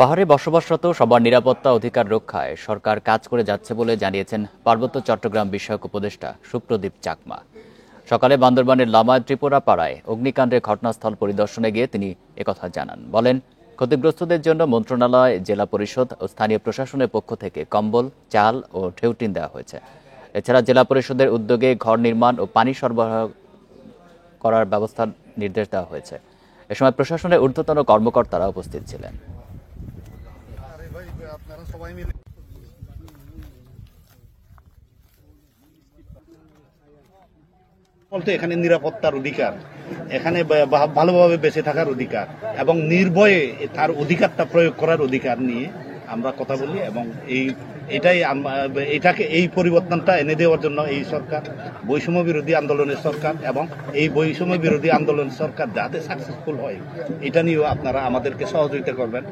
পাহাড়ে বসবাসরত সবার নিরাপত্তা অধিকার রক্ষায় সরকার কাজ করে যাচ্ছে বলে জানিয়েছেন পার্বত্য চট্টগ্রাম বিষয়ক উপদেষ্টা সুপ্রদীপ চাকমা। সকালে বান্দরবানের লামায় ত্রিপুরা পাড়ায় অগ্নিকাণ্ডের ঘটনাস্থল পরিদর্শনে গিয়ে তিনি একথা জানান। বলেন, ক্ষতিগ্রস্তদের জন্য মন্ত্রণালয়, জেলা পরিষদ ও স্থানীয় প্রশাসনের পক্ষ থেকে কম্বল, চাল ও ঢেউটিন দেওয়া হয়েছে। এছাড়া জেলা পরিষদের উদ্যোগে ঘর নির্মাণ ও পানি সরবরাহ করার ব্যবস্থার নির্দেশ দেওয়া হয়েছে। এ সময় প্রশাসনের ঊর্ধ্বতন কর্মকর্তারা উপস্থিত ছিলেন। বলতে এখানে নিরাপত্তার অধিকার, এখানে ভালোভাবে বেঁচে থাকার অধিকার এবং নির্ভয়ে তার অধিকারটা প্রয়োগ করার অধিকার নিয়ে আমরা কথা বলি এবং এটাকে এই পরিবর্তনটা এনে দেওয়ার জন্য এই সরকার বৈষম্য বিরোধী আন্দোলনের সরকার এবং এই বৈষম্য বিরোধী আন্দোলনের সরকার যাতে সাকসেসফুল হয় এটা নিয়েও আপনারা আমাদেরকে সহযোগিতা করবেন।